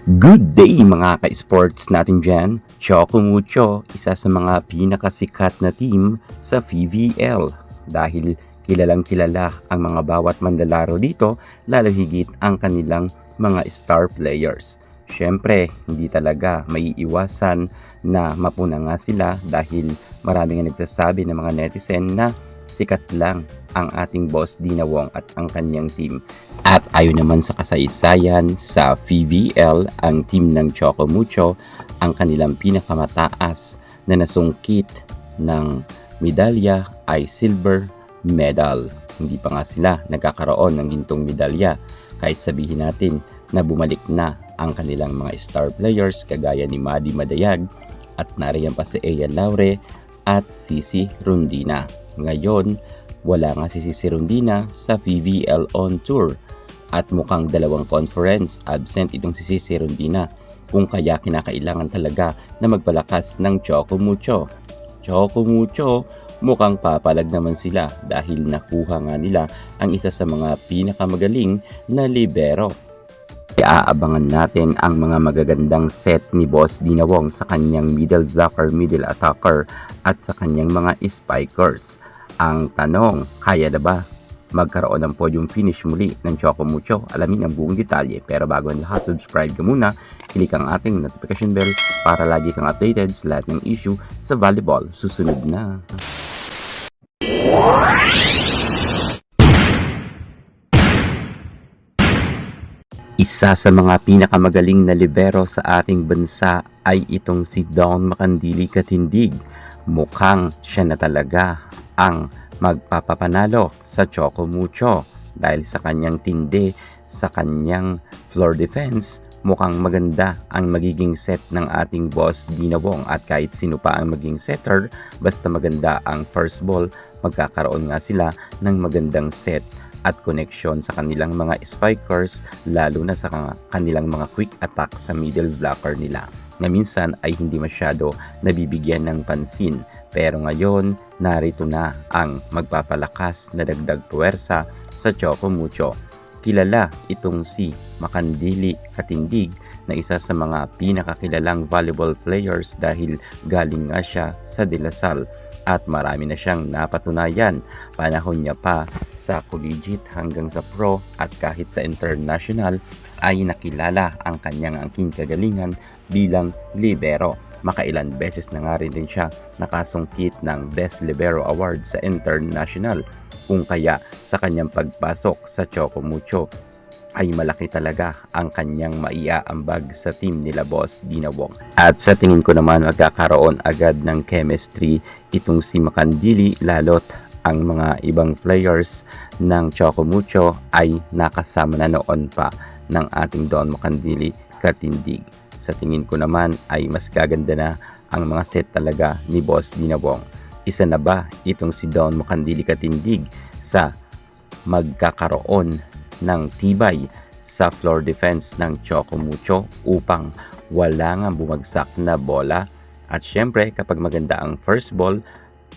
Good day mga ka-sports natin dyan. Choco Mucho, isa sa mga pinakasikat na team sa PVL. Dahil kilalang kilala ang mga bawat manlalaro dito, lalo higit ang kanilang mga star players. Siyempre, hindi talaga maiiwasan na mapuna nga sila dahil marami nga nagsasabi ng mga netizen na sikat lang ang ating boss Dina Wong at ang kanyang team. At ayon naman sa kasaysayan sa PVL, ang team ng Choco Mucho ang kanilang pinakamataas na nasungkit ng medalya ay silver medal. Hindi pa nga sila nagkakaroon ng gintong medalya kahit sabihin natin na bumalik na ang kanilang mga star players kagaya ni Madi Madayag at nariyan pa si Ea Laure at Sisi Rondina. Ngayon, wala nga si Sisi Rondina sa PVL on tour at mukhang dalawang conference absent itong si Sisi Rondina, kung kaya kinakailangan talaga na magpalakas ng Choco Mucho. Choco Mucho, mukhang papalag naman sila dahil nakuha nga nila ang isa sa mga pinakamagaling na libero. Iaabangan natin ang mga magagandang set ni Boss Dina Wong sa kanyang middle blocker, middle attacker at sa kanyang mga spikers. Ang tanong, kaya na ba magkaroon ng podium finish muli ng Choco Mucho? Alamin ang buong detalye. Pero bago ang lahat, subscribe ka muna, click ang ating notification bell para lagi kang updated sa lahat ng issue sa volleyball. Susunod na. Isa sa mga pinakamagaling na libero sa ating bansa ay itong si Dawn Makandili Katindig. Mukhang siya na talaga ang magpapapanalo sa Choco Mucho dahil sa kanyang tindi, sa kanyang floor defense. Mukhang maganda ang magiging set ng ating boss Dina Wong at kahit sino pa ang maging setter, basta maganda ang first ball, magkakaroon nga sila ng magandang set at connection sa kanilang mga spikers, lalo na sa kanilang mga quick attack sa middle blocker nila na minsan ay hindi masyado nabibigyan ng pansin. Pero ngayon, narito na ang magpapalakas na dagdag puwersa sa Choco Mucho. Kilala itong si Makandili Katindig na isa sa mga pinakakilalang volleyball players dahil galing nga siya sa De La Salle at marami na siyang napatunayan. Panahon niya pa sa collegiate hanggang sa pro at kahit sa international ay nakilala ang kanyang angking kagalingan bilang libero. Makailan beses na nga rin din siya nakasungkit ng Best Libero Award sa international, kung kaya sa kanyang pagpasok sa Choco Mucho ay malaki talaga ang kanyang maiaambag sa team nila Boss Dina Wong. At sa tingin ko naman magkakaroon agad ng chemistry itong si Makandili, lalot ang mga ibang players ng Choco Mucho ay nakasama na noon pa ng ating Dawn Makandili Katindig. Sa tingin ko naman ay mas gaganda na ang mga set talaga ni Boss Dina Wong. Isa na ba itong si Dawn Makandili Katindig sa magkakaroon ng tibay sa floor defense ng Choco Mucho upang wala nga bumagsak na bola? At syempre kapag maganda ang first ball,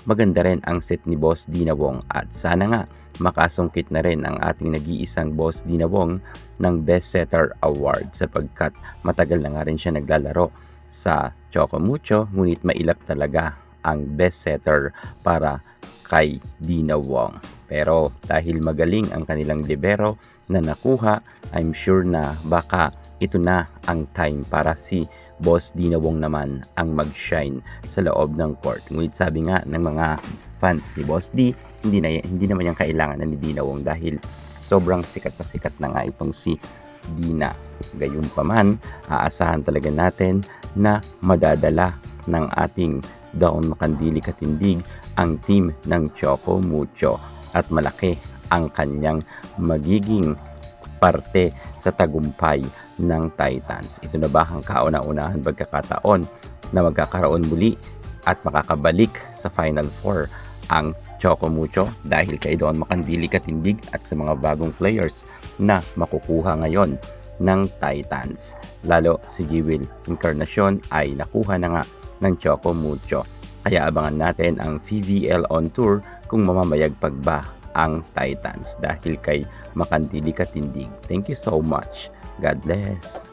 maganda rin ang set ni Boss Dina Wong at sana nga makasungkit na rin ang ating nag-iisang Boss Dina Wong ng Best Setter Award sapagkat matagal na nga rin siya naglalaro sa Choco Mucho, ngunit mailap talaga ang Best Setter para kay Dina Wong. Pero dahil magaling ang kanilang libero na nakuha, I'm sure na baka ito na ang time para si Boss Dina Wong naman ang mag-shine sa loob ng court. Ngunit sabi nga ng mga fans ni Boss D, hindi naman yung kailangan na ni Dina Wong dahil sobrang sikat na nga itong si Dina. Gayunpaman, aasahan talaga natin na madadala ng ating Dawn Makandili Katindig ang team ng Choco Mucho at malaki ang kanyang magiging parte sa tagumpay ng Titans. Ito na ba ang kauna-unahan pagkakataon na magkakaroon muli at makakabalik sa Final Four ang Choco Mucho dahil kay Dawn Makandili Katindig at sa mga bagong players na makukuha ngayon ng Titans? Lalo si Jewel Encarnacion ay nakuha na nga ng Choco Mucho. Kaya abangan natin ang PVL on tour kung mamamayagpag ba ang Titans dahil kay Makandili Katindig. Thank you so much. God bless.